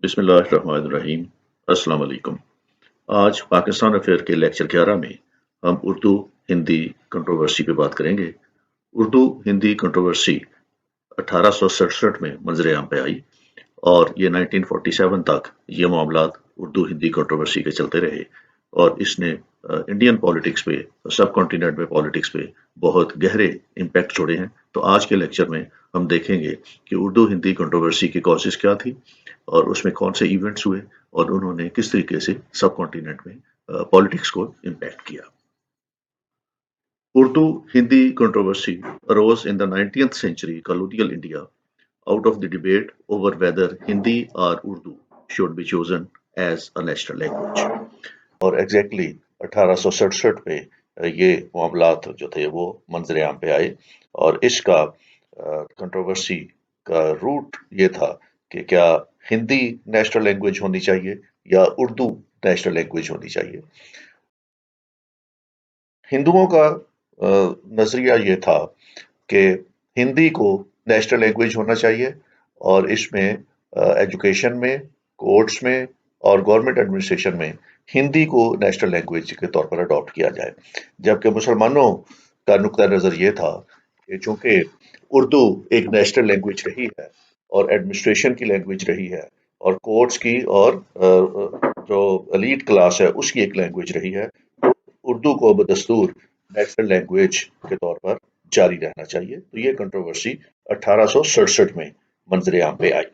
बिस्मिल्लाहिर्रहमानिर्रहीम। अस्सलाम वालेकुम। आज पाकिस्तान अफेयर के लेक्चर 11 में हम उर्दू हिंदी कंट्रोवर्सी पे बात करेंगे। उर्दू हिंदी कंट्रोवर्सी 1867 में मंजर आम पे आई और ये 1947 तक ये मामलात उर्दू हिंदी कंट्रोवर्सी के चलते रहे और इसने इंडियन पॉलिटिक्स पे, सब कॉन्टिनेंट में पॉलिटिक्स पे बहुत गहरे इम्पैक्ट छोड़े हैं। तो आज के लेक्चर में हम देखेंगे कि उर्दू हिंदी कंट्रोवर्सी की कॉजेज क्या थी और उसमें कौन से इवेंट्स हुए और उन्होंने किस तरीके से सब कॉन्टिनेंट में पॉलिटिक्स को इम्पैक्ट किया। Urdu Hindi controversy arose in the 19th century colonial India out of the debate over whether Hindi or Urdu should be chosen as a national language. और एग्जैक्टली 1867 में ये मामलात जो थे वो मंजर आम पे आए और इसका कंट्रोवर्सी का रूट ये था कि क्या हिंदी नेशनल लैंग्वेज होनी चाहिए या उर्दू नेशनल लैंग्वेज होनी चाहिए। हिंदुओं का नजरिया ये था कि हिंदी को नेशनल लैंग्वेज होना चाहिए और इसमें एजुकेशन में, कोर्ट्स में और गवर्नमेंट एडमिनिस्ट्रेशन में हिंदी को नेशनल लैंग्वेज के तौर पर अडॉप्ट किया जाए। जबकि मुसलमानों का नुक्ता नज़र ये था कि चूंकि उर्दू एक नेशनल लैंग्वेज रही है और एडमिनिस्ट्रेशन की लैंग्वेज रही है और कोर्ट्स की और जो एलीट क्लास है उसकी एक लैंग्वेज रही है, उर्दू को बदस्तूर नेशनल लैंग्वेज के तौर पर जारी रहना चाहिए। तो ये कंट्रोवर्सी 1867 में मंजर आम पे आई।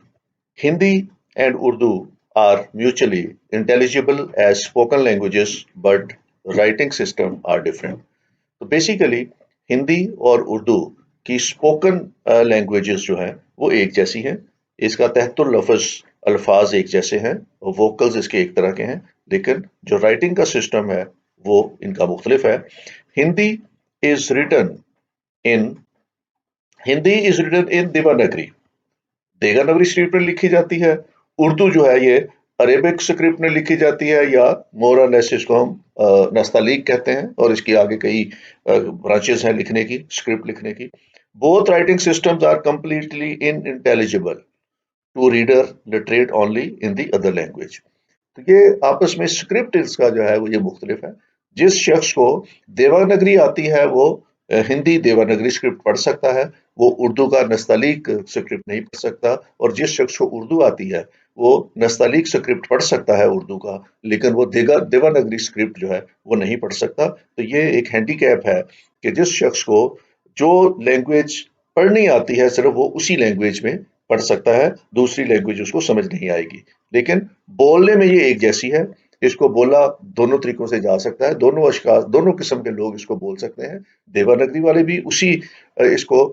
Hindi and Urdu are mutually intelligible as spoken languages, but writing system are different. तो बेसिकली हिंदी और उर्दू की स्पोकन लैंग्वेजेस जो हैं वो एक जैसी हैं, इसका तहतुल लफ्ज अल्फाज एक जैसे हैं, वोकल्स इसके एक तरह के हैं, लेकिन जो राइटिंग का सिस्टम है वो इनका मुख्तलिफ है। Hindi is written in Hindi is written in Devanagari, Devanagari script में लिखी जाती है। उर्दू जो है ये अरेबिक स्क्रिप्ट में लिखी जाती है या मोर और लेस इसको हम नस्तालीक कहते हैं और इसकी आगे कई ब्रांचेस हैं लिखने की, स्क्रिप्ट लिखने की। Both writing systems are completely unintelligible to reader literate only in the other language. तो ये आपस में स्क्रिप्ट इसका जो है वो ये मुख्तलिफ है। जिस शख्स को देवनागरी आती है वो हिंदी देवनागरी स्क्रिप्ट पढ़ सकता है, वो उर्दू का नस्तालीक स्क्रिप्ट नहीं पढ़ सकता, और जिस शख्स को उर्दू आती है वो नस्तालीक स्क्रिप्ट पढ़ सकता है उर्दू का, लेकिन वो देवनागरी स्क्रिप्ट जो है वो नहीं पढ़ सकता। तो ये एक हैंडीकैप है कि जिस शख्स को जो लैंग्वेज पढ़नी आती है सिर्फ वो उसी लैंग्वेज में पढ़ सकता है, दूसरी लैंग्वेज उसको समझ नहीं आएगी। लेकिन बोलने में ये एक जैसी है, इसको बोला दोनों तरीकों से जा सकता है, दोनों अशखास दोनों किस्म के लोग इसको बोल सकते हैं। देवनागरी वाले भी उसी इसको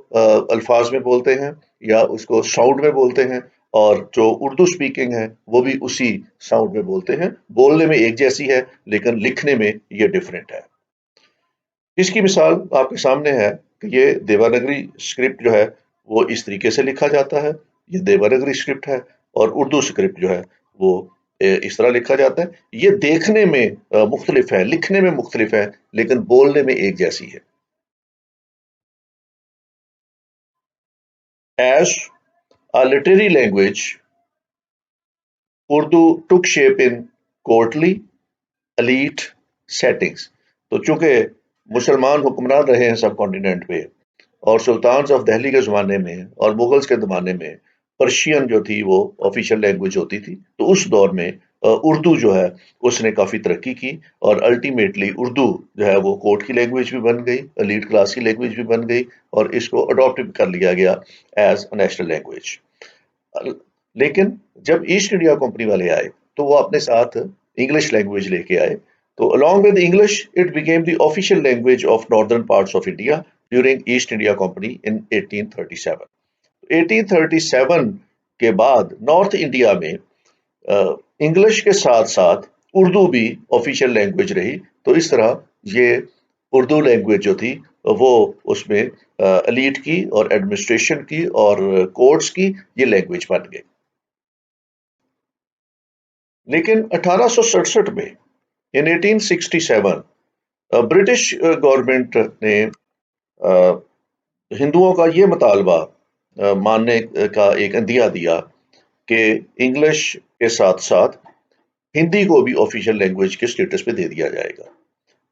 अल्फाज में बोलते हैं या उसको साउंड में बोलते हैं, और जो उर्दू स्पीकिंग है वो भी उसी साउंड में बोलते हैं। बोलने में एक जैसी है लेकिन लिखने में ये डिफरेंट है। इसकी मिसाल आपके सामने है कि ये देवनागरी स्क्रिप्ट जो है वो इस तरीके से लिखा जाता है, ये देवनागरी स्क्रिप्ट है, और उर्दू स्क्रिप्ट जो है वो इस तरह लिखा जाता है। ये देखने में मुख्तलिफ है, लिखने में मुख्तलिफ है, लेकिन बोलने में एक जैसी है। As a literary language, Urdu took shape in courtly elite settings. तो चूंकि मुसलमान हुक्मरान रहे हैं सब कॉन्टिनेंट पे, और सुल्तान ऑफ दिल्ली के ज़माने में और मुगल्स के ज़माने में पर्शियन जो थी वो ऑफिशियल लैंग्वेज होती थी। तो उस दौर में उर्दू जो है उसने काफ़ी तरक्की की और अल्टीमेटली उर्दू जो है वो कोर्ट की लैंग्वेज भी बन गई, एलीट क्लास की लैंग्वेज भी बन गई, और इसको अडॉप्ट भी कर लिया गया एज अ नेशनल लैंग्वेज। लेकिन जब ईस्ट इंडिया कंपनी वाले आए तो वो अपने साथ इंग्लिश लैंग्वेज लेके आए। तो along with English, it became the official language of northern parts of India during East India Company in 1837. 1837 के बाद नॉर्थ इंडिया में इंग्लिश के साथ साथ उर्दू भी ऑफिशियल लैंग्वेज रही। तो इस तरह ये उर्दू लैंग्वेज जो थी वो उसमें एलीट की और एडमिनिस्ट्रेशन की और कोर्ट्स की ये लैंग्वेज बन गई। लेकिन 1867 में इन 1867 ब्रिटिश गवर्नमेंट ने हिंदुओं का ये मुतालबा मानने का एक अंदिया दिया کہ انگلش کے ساتھ ساتھ ہندی کو بھی آفیشیل لینگویج کے اسٹیٹس پہ دے دیا جائے گا،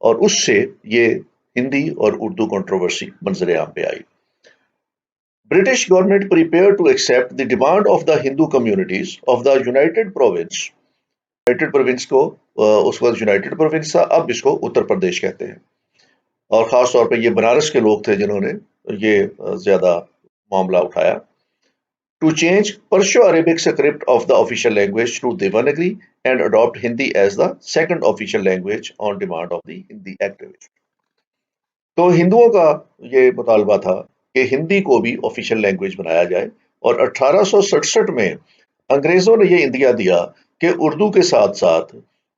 اور اس سے یہ ہندی اور اردو کنٹروورسی منظر عام پہ آئی۔ British government prepared to accept the demand of the Hindu communities of the United Province. United province کو اس وقت یونائٹڈ پروونس تھا، اب اس کو اتر پردیش کہتے ہیں، اور خاص طور پہ یہ بنارس کے لوگ تھے جنہوں نے یہ زیادہ معاملہ اٹھایا۔ To change Perso-Arabic script of the official language to Devanagari and adopt Hindi as the second official language on demand of the Hindi activist. تو ہندوؤں کا یہ مطالبہ تھا کہ ہندی کو بھی آفیشیل لینگویج بنایا جائے، اور 1867 میں انگریزوں نے یہ اندیا دیا کہ اردو کے ساتھ ساتھ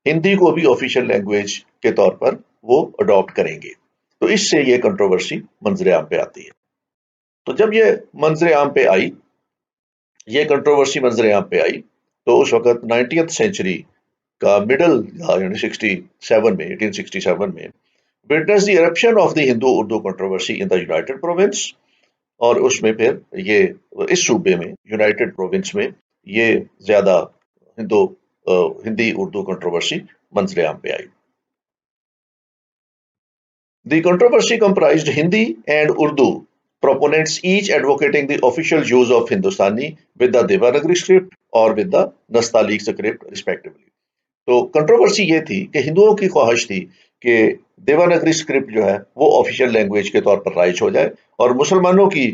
ہندی کو بھی آفیشیل لینگویج کے طور پر وہ اڈاپٹ کریں گے۔ تو اس سے یہ کنٹروورسی منظر عام پہ آتی ہے۔ تو جب یہ منظر عام پہ آئی، یہ کنٹروورسی منظر عام پہ آئی، تو اس وقت 19th سینچری کا مڈل یعنی 1867 میں witnessed the eruption of the Hindu-Urdu controversy in the United Province، اور اس میں پھر یہ اس صوبے میں یونائٹڈ پروونس میں یہ زیادہ ہندی اردو کنٹروورسی منظر عام پہ آئی۔ The controversy comprised Hindi and Urdu proponents each advocating the official use of Hindustani with the Devanagari script or with the Nastaliq script respectively۔ تو کنٹروورسی یہ تھی کہ ہندوؤں کی خواہش تھی کہ دیوناگری اسکرپٹ جو ہے وہ آفیشیل لینگویج کے طور پر رائج ہو جائے، اور مسلمانوں کی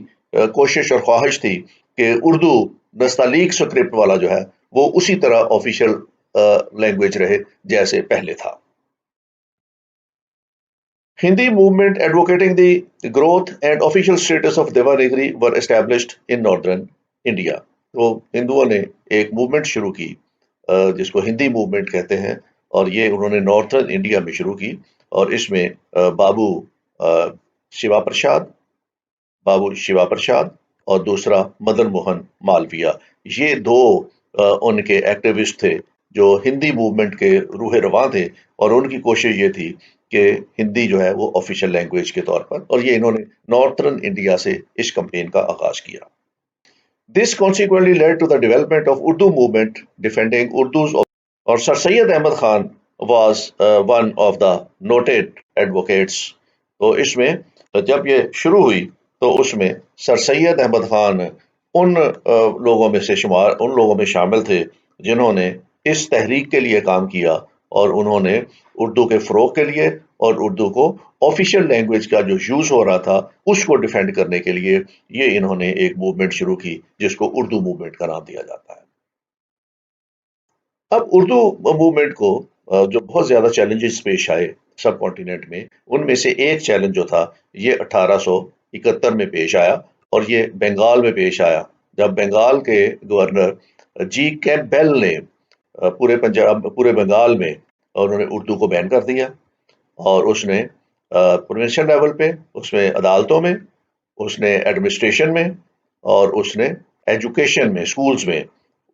کوشش اور خواہش تھی کہ اردو نستعلیق اسکرپٹ والا جو ہے وہ اسی طرح آفیشیل لینگویج رہے جیسے پہلے تھا۔ Hindi movement advocating the growth and official status of Devanagari were established in northern India۔ تو ہندوؤں نے ایک موومنٹ شروع کی جس کو ہندی موومنٹ کہتے ہیں، اور یہ انہوں نے نارتھرن انڈیا میں شروع کی، اور اس میں بابو شیوا پرشاد اور دوسرا مدن موہن مالویہ، یہ دو ان کے ایکٹیوسٹ تھے جو ہندی موومنٹ کے روح رواں تھے، اور ان کی کوشش یہ تھی کہ ہندی جو ہے وہ آفیشیل لینگویج کے طور پر، اور یہ انہوں نے نارتھرن انڈیا سے اس کمپین کا آغاز کیا۔ This consequently led to the development of Urdu movement defending Urdu's، اور سر سید Ahmad Khan was one of the noted advocates۔ تو اس میں جب یہ شروع ہوئی تو اس میں سر سید احمد خان ان لوگوں میں شامل تھے جنہوں نے اس تحریک کے لیے کام کیا، اور انہوں نے اردو کے فروغ کے لیے اور اردو کو آفیشیل لینگویج کا جو یوز ہو رہا تھا اس کو ڈیفینڈ کرنے کے لیے یہ انہوں نے ایک موومنٹ شروع کی جس کو اردو موومنٹ کا نام دیا جاتا ہے۔ اب اردو موومنٹ کو جو بہت زیادہ چیلنجز پیش آئے سب کانٹیننٹ میں، ان میں سے ایک چیلنج جو تھا یہ 1871 میں پیش آیا، اور یہ بنگال میں پیش آیا جب بنگال کے گورنر جی کیمپبیل نے پورے بنگال میں انہوں نے اردو کو بین کر دیا، اور اس نے پروونشل لیول پہ، اس میں عدالتوں میں، اس نے ایڈمنسٹریشن میں، اور اس نے ایجوکیشن میں، سکولز میں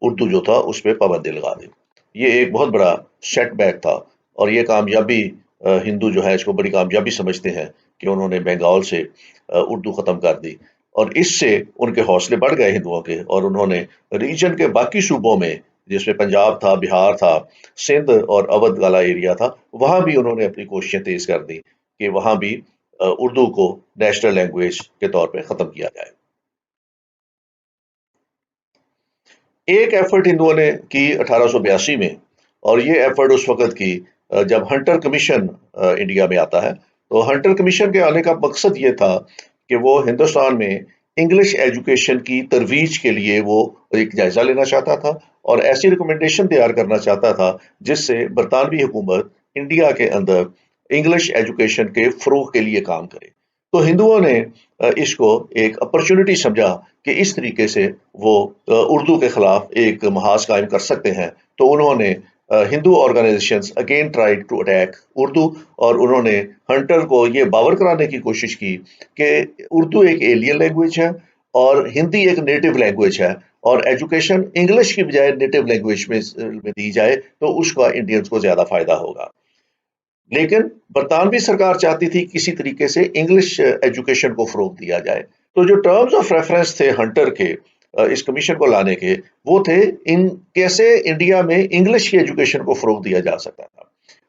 اردو جو تھا اس پہ پابندی لگا دی۔ یہ ایک بہت بڑا سیٹ بیک تھا، اور یہ کامیابی ہندو جو ہے اس کو بڑی کامیابی سمجھتے ہیں کہ انہوں نے بنگال سے اردو ختم کر دی، اور اس سے ان کے حوصلے بڑھ گئے ہندوؤں کے، اور انہوں نے ریجن کے باقی صوبوں میں جس میں پنجاب تھا، بہار تھا، سندھ اور اودھ والا ایریا تھا، وہاں بھی انہوں نے اپنی کوششیں تیز کر دی کہ وہاں بھی اردو کو نیشنل لینگویج کے طور پہ ختم کیا جائے۔ ایک ایفرٹ ہندوؤں نے کی 1882 میں، اور یہ ایفرٹ اس وقت کی جب ہنٹر کمیشن انڈیا میں آتا ہے۔ تو ہنٹر کمیشن کے آنے کا مقصد یہ تھا کہ وہ ہندوستان میں انگلش ایجوکیشن کی ترویج کے لیے وہ ایک جائزہ لینا چاہتا تھا، اور ایسی ریکمنڈیشن تیار کرنا چاہتا تھا جس سے برطانوی حکومت انڈیا کے اندر انگلش ایجوکیشن کے فروغ کے لیے کام کرے۔ تو ہندوؤں نے اس کو ایک اپرچونٹی سمجھا کہ اس طریقے سے وہ اردو کے خلاف ایک محاذ قائم کر سکتے ہیں، تو انہوں نے Hindu organisations again tried to attack Urdu, اور انہوں نے ہنٹر کو یہ باور کرانے کی کوشش کی کہ اردو ایک ایلین لینگویج ہے اور ہندی ایک نیٹو لینگویج ہے، اور ایجوکیشن انگلش کی بجائے نیٹو لینگویج میں دی جائے تو اس کا انڈینز کو زیادہ فائدہ ہوگا۔ لیکن برطانوی سرکار چاہتی تھی کسی طریقے سے انگلش ایجوکیشن کو فروغ دیا جائے۔ تو جو ٹرمز آف ریفرنس تھے ہنٹر کے اس کمیشن کو لانے کے وہ تھے ان کیسے انڈیا میں انگلش کی ایجوکیشن کو فروغ دیا جا سکتا تھا.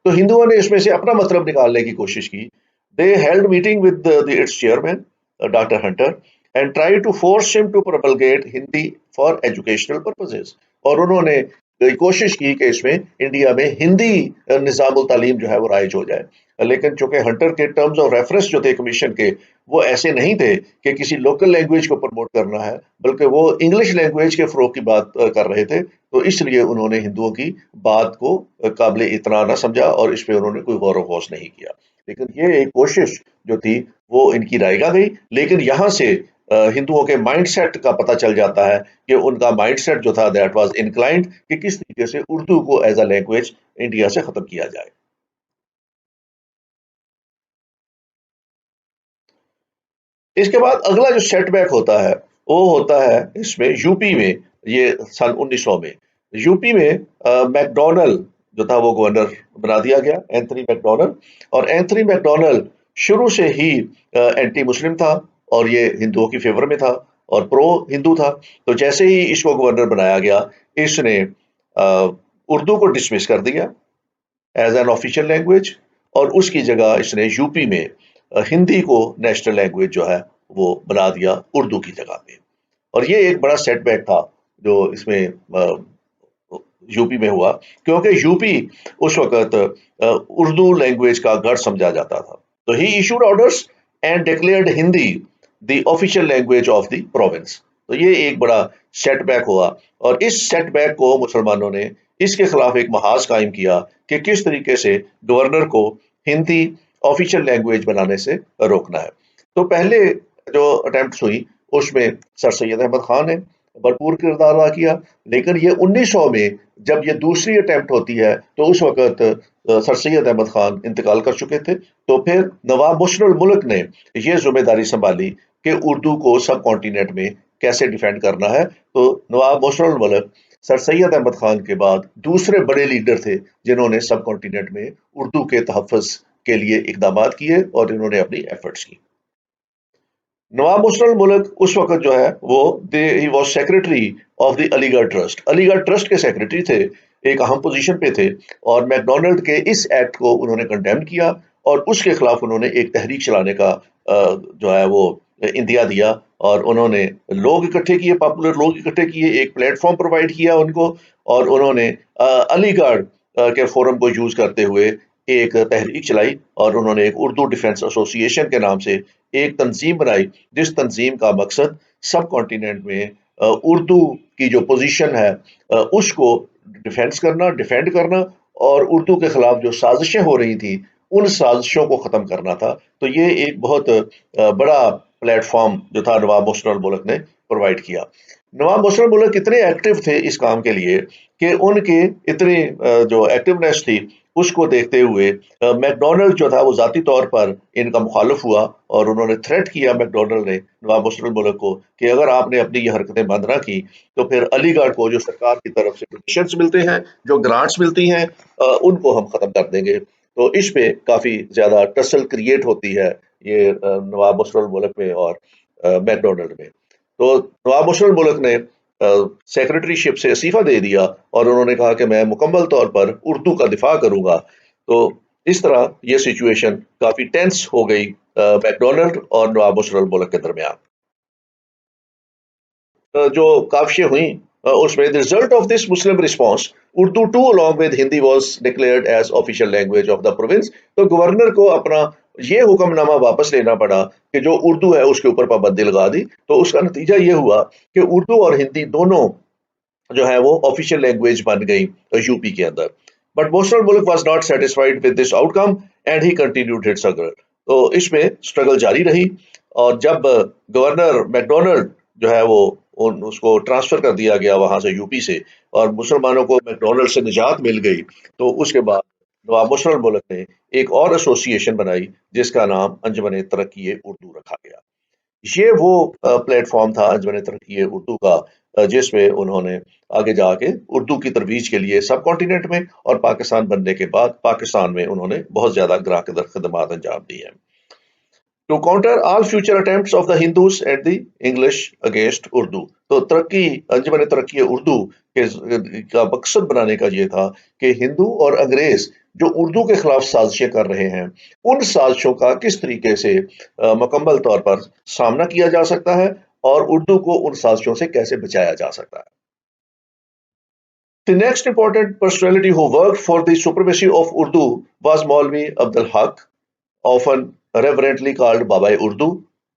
تو ہندوؤں نے اس میں سے اپنا مطلب نکالنے کی کوشش کی. They held meeting with its chairman doctor Hunter and try to force them to propagate Hindi for educational purposes. اور انہوں نے کوشش کی کہ اس میں انڈیا میں ہندی نظام التعلیم جو ہے وہ رائج ہو جائے. لیکن چونکہ ہنٹر کے ٹرمز آف ریفرنس جو تھے کمیشن کے وہ ایسے نہیں تھے کہ کسی لوکل لینگویج کو پروموٹ کرنا ہے، بلکہ وہ انگلش لینگویج کے فروغ کی بات کر رہے تھے. تو اس لیے انہوں نے ہندوؤں کی بات کو قابل اطلاع نہ سمجھا اور اس پہ انہوں نے کوئی غور و خوض نہیں کیا. لیکن یہ ایک کوشش جو تھی وہ ان کی رائے گا گئی. لیکن یہاں سے ہندوؤں کے مائنڈ سیٹ کا پتہ چل جاتا ہے کہ ان کا مائنڈ سیٹ جو تھا دیٹ واز انکلائنڈ کہ کس طریقے سے اردو کو ایز اے لینگویج انڈیا سے ختم کیا جائے. اس کے بعد اگلا جو سیٹ بیک ہوتا ہے وہ ہوتا ہے اس میں یو پی میں. یہ سن 1900 میں یو پی میں میک ڈونلڈ جو تھا وہ گورنر بنا دیا گیا، اینتھنی میک ڈونلڈ. اور اینتھنی میک ڈونلڈ شروع سے ہی اینٹی مسلم تھا اور یہ ہندوؤں کی فیور میں تھا اور پرو ہندو تھا. تو جیسے ہی اس کو گورنر بنایا گیا اس نے اردو کو ڈسمس کر دیا ایز این آفیشیل لینگویج اور اس کی جگہ اس نے یو پی میں ہندی کو نیشنل لینگویج جو ہے وہ بنا دیا اردو کی جگہ پہ. اور یہ ایک بڑا سیٹ بیک تھا جو اس میں یو پی میں ہوا، کیونکہ یو پی اس وقت اردو لینگویج کا گڑھ سمجھا جاتا تھا. تو he issued orders and declared Hindi the official language of the province. تو یہ ایک بڑا سیٹ بیک ہوا اور اس سیٹ بیک کو مسلمانوں نے اس کے خلاف ایک محاذ قائم کیا کہ کس طریقے سے گورنر کو ہندی آفیشیل لینگویج بنانے سے روکنا ہے. تو پہلے جو اٹیمپٹس ہوئی اس میں سر سید احمد خان نے بھرپور کردار ادا کیا. لیکن یہ 1900 میں جب یہ دوسری اٹیمپٹ ہوتی ہے تو اس وقت سر سید احمد خان انتقال کر چکے تھے. تو پھر نواب مشر الملک نے یہ ذمہ داری سنبھالی کہ اردو کو سب کانٹیننٹ میں کیسے ڈیفینڈ کرنا ہے. تو نواب مشر الملک سر سید احمد خان کے بعد دوسرے بڑے لیڈر تھے جنہوں نے سب کانٹیننٹ میں اردو کے تحفظ کے لیے اقدامات کیے اور انہوں نے اپنی ایفرٹس کی. نواب مشر الملک اس وقت جو ہے وہ he was secretary of the Aligarh trust. علی گڑھ ٹرسٹ کے سیکرٹری تھے، ایک اہم پوزیشن پہ تھے. اور میک ڈونلڈ کے اس ایکٹ کو انہوں نے کنڈیم کیا اور اس کے خلاف انہوں نے ایک تحریک چلانے کا جو ہے وہ اندیا دیا. اور انہوں نے لوگ اکٹھے کیے، پاپولر لوگ اکٹھے کیے، ایک پلیٹ فارم پرووائڈ کیا ان کو. اور انہوں نے علی گڑھ کے فورم کو یوز کرتے ہوئے ایک تحریک چلائی اور انہوں نے ایک اردو ڈیفنس ایسوسی ایشن کے نام سے ایک تنظیم بنائی جس تنظیم کا مقصد سب کانٹیننٹ میں اردو کی جو پوزیشن ہے اس کو ڈیفینڈ کرنا اور اردو کے خلاف جو سازشیں ہو رہی تھیں ان سازشوں کو ختم کرنا تھا. تو یہ ایک بہت بڑا پلیٹ فارم جو تھا نواب مشر الملک نے پرووائڈ کیا. نواب مشر الملک اتنے ایکٹیو تھے اس کام کے لیے کہ ان کے اتنے جو ایکٹیونیس تھی اس کو دیکھتے ہوئے میک ڈونلڈ جو تھا وہ ذاتی طور پر ان کا مخالف ہوا اور انہوں نے تھریٹ کیا میک ڈونلڈ نے نواب مشر الملک کو کہ اگر آپ نے اپنی یہ حرکتیں بند نہ کی تو پھر علی گڑھ کو جو سرکار کی طرف سے ڈونیشنز ملتے ہیں، جو گرانٹس ملتی ہیں، ان کو ہم ختم کر دیں گے. تو اس پہ کافی زیادہ ٹسل کریٹ ہوتی ہے یہ نواب مشر الملک میں اور میک ڈونلڈ میں. تو نواب مشر الملک نے سیکرٹری شپ سے استعفیٰ دے دیا اور انہوں نے کہا کہ میں مکمل طور پر اردو کا دفاع کروں گا. تو اس طرح یہ سچویشن کافی ٹینس ہو گئی میک ڈونلڈ اور نواب مشر الملک کے درمیان. جو کاوشیں ہوئیں اس میں result of this Muslim response Urdu too along with Hindi was declared as official language of the province. تو گورنر کو اپنا یہ حکم نامہ واپس لینا پڑا کہ جو اردو ہے اس کے اوپر پابندی لگا دی. تو اس کا نتیجہ یہ ہوا کہ اردو اور ہندی دونوں جو ہے وہ آفیشیل لینگویج بن گئی یو پی کے اندر. بٹ مشر الملک was not satisfied with this out come and he continued his struggle. تو اس میں اسٹرگل جاری رہی اور جب گورنر میک ڈونلڈ جو ہے وہ اس کو ٹرانسفر کر دیا گیا وہاں سے یو پی سے اور مسلمانوں کو میک ڈونلڈ سے نجات مل گئی تو اس کے بعد نواب مشر الملک نے ایک اور ایسوسی ایشن بنائی جس کا نام انجمن ترقی اردو رکھا گیا. یہ وہ پلیٹ فارم تھا انجمن ترقی اردو کا جس میں انہوں نے آگے جا کے اردو کی ترویج کے لیے سب کانٹیننٹ میں اور پاکستان بننے کے بعد پاکستان میں انہوں نے بہت زیادہ گراں خدمات انجام دی ہیں. To counter all future attempts of the Hindus and the English against Urdu, تو अंजुमन तरक्की उर्दू का मकसद बनाने का ये था कि हिंदू और अंग्रेज जो उर्दू के खिलाफ साजिशें कर रहे हैं, उन साजिशों का किस तरीके से मुकम्मल तौर पर सामना किया जा सकता है और उर्दू को उन साजिशों से कैसे बचाया जा सकता है। The next important personality who worked for the supremacy of Urdu was Maulvi Abdul Haq, often reverently called Baba Urdu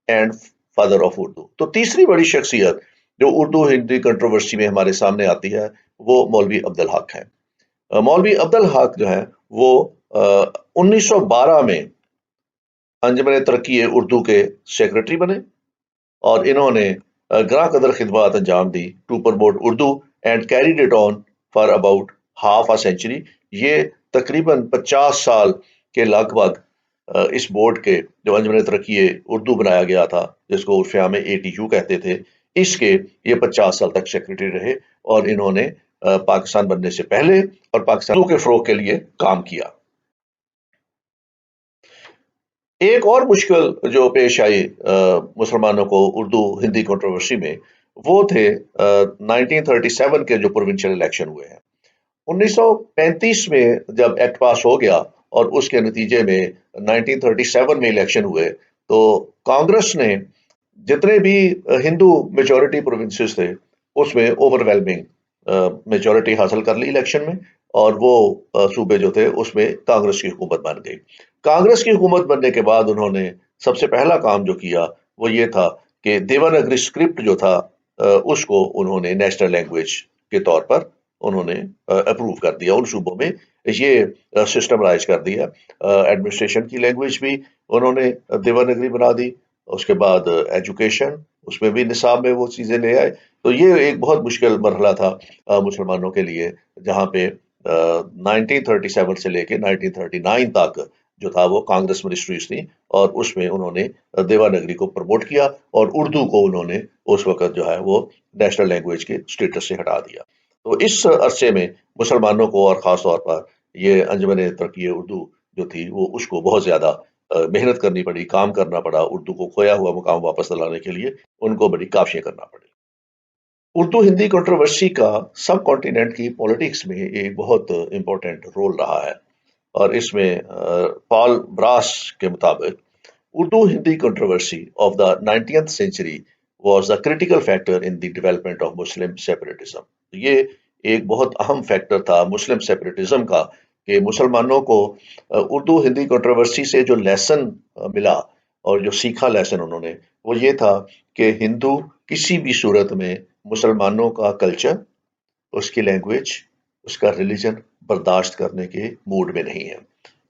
and father of Urdu. तो तीसरी बड़ी शख्सियत जो उर्दू हिंदी कंट्रोवर्सी में हमारे सामने आती है वो मौलवी अब्दुल हक है। मौलवी अब्दुल हक जो है वो 1912 में अंजुमन तरक्की उर्दू के सेक्रेटरी बने और इन्होंने ग्रां कदर खिदमत अंजाम दी to promote Urdu and carried it on for about half a century. ये तकरीबन 50 साल के लगभग इस बोर्ड के जो अंजुमन तरक्की उर्दू बनाया गया था, जिसको उर्फिया में ATU कहते थे, इसके ये 50 साल तक सेक्रेटरी रहे और इन्होंने पाकिस्तान बनने से पहले और पाकिस्तान के फरोग के लिए काम किया। एक और मुश्किल जो पेश आई मुसलमानों को उर्दू हिंदी कंट्रोवर्सी में, वो थे 1937 के जो प्रोविंशियल इलेक्शन हुए हैं। 1935 में जब एक्ट पास हो गया और उसके नतीजे में 1937 में इलेक्शन हुए, तो कांग्रेस ने जितने भी हिंदू मेजॉरिटी प्रोविंसेस थे उसमें ओवरवेलमिंग मेजॉरिटी हासिल कर ली इलेक्शन में, और वो सूबे जो थे उसमें कांग्रेस की हुकूमत बन गई। कांग्रेस की हुकूमत बनने के बाद उन्होंने सबसे पहला काम जो किया वो ये था कि देवनागरी स्क्रिप्ट जो था उसको उन्होंने नेशनल लैंग्वेज के तौर पर उन्होंने अप्रूव कर दिया। उन सूबों में ये सिस्टम राइज कर दिया। एडमिनिस्ट्रेशन की लैंग्वेज भी उन्होंने देवनागरी बना दी। उसके बाद एजुकेशन, उसमें भी निसाब में वो चीज़ें ले आए। तो ये एक बहुत मुश्किल मरहला था मुसलमानों के लिए, जहाँ पे 1937 से लेके 1939 तक जो था वो कांग्रेस मिनिस्ट्रीज थी और उसमें उन्होंने देवनागरी को प्रमोट किया और उर्दू को उन्होंने उस वक्त जो है वो नेशनल लैंग्वेज के स्टेटस से हटा दिया। तो इस अरसे में मुसलमानों को और ख़ास तौर पर ये अंजुमन तरक्की उर्दू जो थी वो उसको बहुत ज़्यादा मेहनत करनी पड़ी, काम करना पड़ा। उर्दू को खोया हुआ मुकाम वापस दिलाने के लिए उनको बड़ी काशियाँ करना पड़ी। उर्दू हिंदी कंट्रोवर्सी का सब कॉन्टिनेंट की पॉलिटिक्स में एक बहुत इम्पोर्टेंट रोल रहा है और इसमें पॉल ब्रास के मुताबिक Urdu Hindi controversy of the 19th century was a critical factor in the development of Muslim separatism। ये एक बहुत अहम फैक्टर था मुस्लिम सेपरेटिज्म का कि मुसलमानों को उर्दू हिंदी कंट्रोवर्सी से जो लेसन मिला और जो सीखा लेसन उन्होंने, वो ये था कि हिंदू किसी भी सूरत में मुसलमानों का कल्चर, उसकी लैंग्वेज, उसका रिलीजन बर्दाश्त करने के मूड में नहीं है।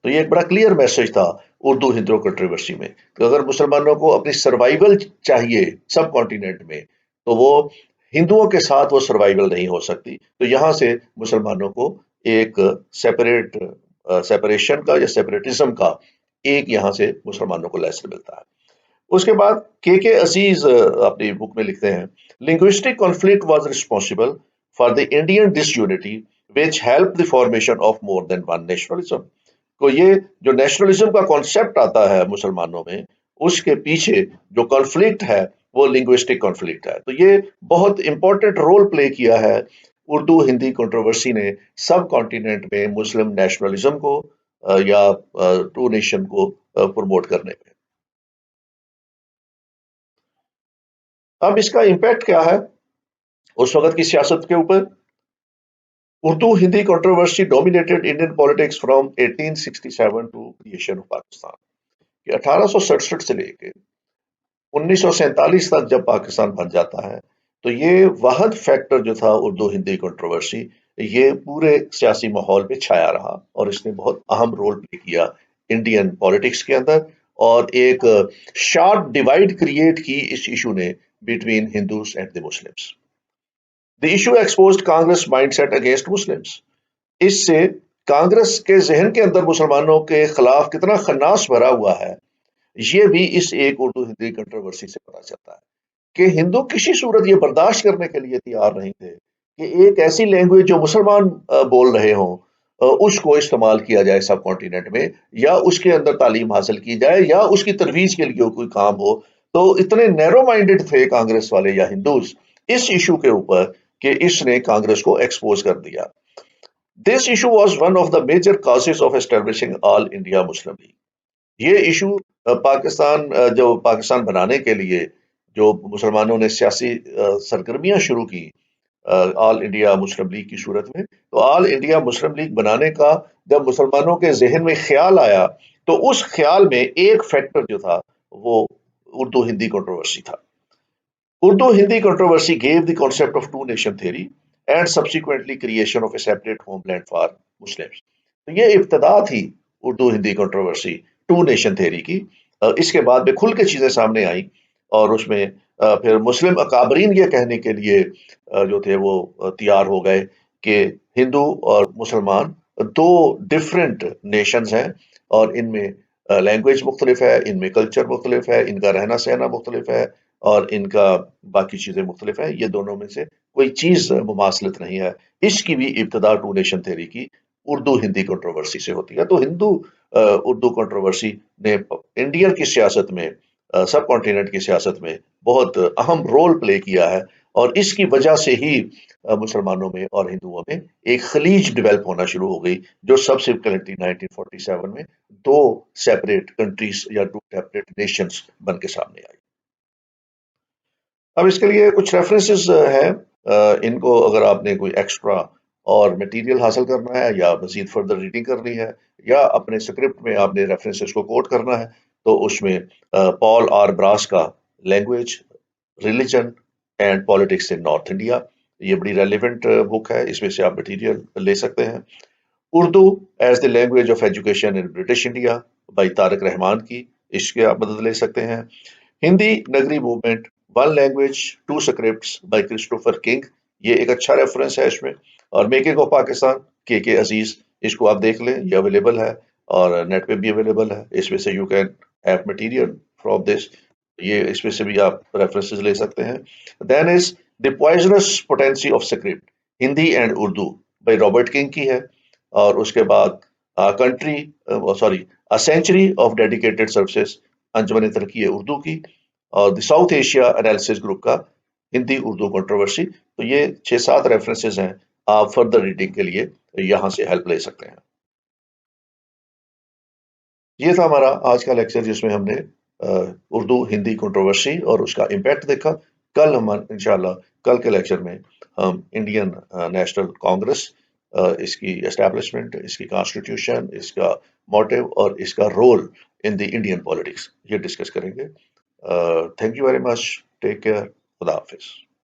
तो ये एक बड़ा क्लियर मैसेज था उर्दू हिंदू कंट्रोवर्सी में कि अगर मुसलमानों को अपनी सर्वाइवल चाहिए सब कॉन्टिनेंट में, तो वो हिंदुओं के साथ वो सर्वाइवल नहीं हो सकती। तो यहाँ से मुसलमानों को एक सेपरेशन का या सेपरेटिज्म का एक यहाँ से मुसलमानों को लेसन मिलता है। उसके बाद के अजीज अपनी बुक में लिखते हैं, linguistic conflict was responsible for the Indian disunity which help the formation of more than one nationalism. तो ये जो नेशनलिज्म का कॉन्सेप्ट आता है मुसलमानों में, उसके पीछे जो कॉन्फ्लिक्ट है वो लिंग्विस्टिक कॉन्फ्लिक्ट है। तो ये बहुत इंपॉर्टेंट रोल प्ले किया है उर्दू हिंदी कंट्रोवर्सी ने सब कॉन्टिनेंट में मुस्लिम नेशनलिज्म को या टू नेशन को प्रमोट करने में। अब इसका इम्पैक्ट क्या है उस वक्त की सियासत के ऊपर? Urdu Hindi controversy dominated Indian politics from 1867 to creation of Pakistan. 1867 से लेके 1947 तक जब पाकिस्तान बन जाता है, तो ये वाहद फैक्टर जो था उर्दू हिंदी कंट्रोवर्सी, ये पूरे सियासी माहौल में छाया रहा और इसने बहुत अहम रोल प्ले किया इंडियन पॉलिटिक्स के अंदर और एक शार्प डिवाइड क्रिएट की इस इशू ने between Hindus and the Muslims. The issue exposed Congress mindset against Muslims. इससे कांग्रेस के जहन के अंदर मुसलमानों के खिलाफ कितना खन्नास भरा हुआ है, ये भी इस एक उर्दू हिंदी कंट्रोवर्सी से पता चलता है कि हिंदू किसी सूरत ये बर्दाश्त करने के लिए तैयार नहीं थे कि एक ऐसी लैंग्वेज जो मुसलमान बोल रहे हों उसको इस्तेमाल किया जाए सब कॉन्टिनेंट में, या उसके अंदर तालीम हासिल की जाए या उसकी तरवीज के लिए कोई काम हो। तो इतने नैरो माइंडेड थे कांग्रेस वाले या हिंदूज, इस इशू के ऊपर कि इसने कांग्रेस को एक्सपोज कर दिया। This issue was one of the major causes of establishing All India Muslim League. ये इशू जो पाकिस्तान बनाने के लिए जो मुसलमानों ने सियासी सरगर्मियां शुरू की ऑल इंडिया मुस्लिम लीग की सूरत में, तो ऑल इंडिया मुस्लिम लीग बनाने का जब मुसलमानों के जहन में ख्याल आया, तो उस ख्याल में एक फैक्टर जो था वो उर्दू हिंदी कंट्रोवर्सी था। Urdu Hindi controversy gave the concept of two nation theory and subsequently creation of a separate homeland for Muslims। तो ये इब्तदा थी Urdu Hindi controversy two nation theory की। इसके बाद में खुल के चीजें सामने आई और उसमें फिर मुस्लिम अकाबरीन ये कहने के लिए जो थे वो तैयार हो गए कि हिंदू और मुसलमान दो डिफरेंट नेशंस हैं और इनमें लैंग्वेज मुख्तलिफ है, इनमें कल्चर मुख्तलिफ है, इनका रहना सहना मुख्तलिफ है और इनका बाकी चीजें मुख्तलिफ है। ये दोनों में से कोई चीज मुमासलत नहीं है। इसकी भी इब्तदा टू नेशन थ्योरी की उर्दू हिंदी कंट्रोवर्सी से होती है। तो हिंदू उर्दू कंट्रोवर्सी ने इंडिया की सियासत में सब कॉन्टिनेंट की सियासत में बहुत अहम रोल प्ले किया है और इसकी वजह से ही मुसलमानों में और हिंदुओं में एक खलीज डेवलप होना शुरू हो गई, जो सबसिक्वेंटली 1947 में दो सेपरेट कंट्रीज या दो सेपरेट नेशंस बन के सामने आई। अब इसके लिए कुछ रेफरेंसेस हैं। इनको अगर आपने कोई एक्स्ट्रा और मटेरियल हासिल करना है या मजीद फर्दर रीडिंग करनी है या अपने स्क्रिप्ट में आपने रेफरेंसेस को कोट करना है, तो उसमें पॉल आर ब्रास का language, religion and politics in north India, ये बड़ी रेलिवेंट बुक है, इसमें से आप मटेरियल ले सकते हैं। Urdu as the language of education in British India by Tariq Rahman की, इसके आप मदद ले सकते हैं। Hindi Nagari movement, one language two scripts by Christopher King, ये एक अच्छा रेफरेंस है इसमें। और मेकिंग ऑफ पाकिस्तान के अजीज, इसको आप देख लें, ये अवेलेबल है और नेट पे भी अवेलेबल है। इसमें से you can have material from this, ये इसमें से भी आप रेफरेंसेस ले सकते हैं। Then is the poisonous potency of script, Hindi and Urdu by Robert King की है। और उसके बाद country sorry a century of dedicated services, Anjuman Taraqqi Urdu की। और the South Asia analysis group का हिंदी उर्दू कंट्रोवर्सी। तो ये 6-7 रेफरेंसेस हैं, आप फर्दर रीडिंग के लिए यहाँ से हेल्प ले सकते हैं। ये था हमारा आज का लेक्चर जिसमें हमने उर्दू हिंदी कंट्रोवर्सी और उसका इम्पैक्ट देखा। कल हम इंशाल्लाह कल के लेक्चर में हम इंडियन नेशनल कांग्रेस, इसकी एस्टैब्लिशमेंट, इसकी कॉन्स्टिट्यूशन, इसका मोटिव और इसका role in the Indian politics, ये डिस्कस करेंगे। Thank you very much, take care, खुदा हाफिज।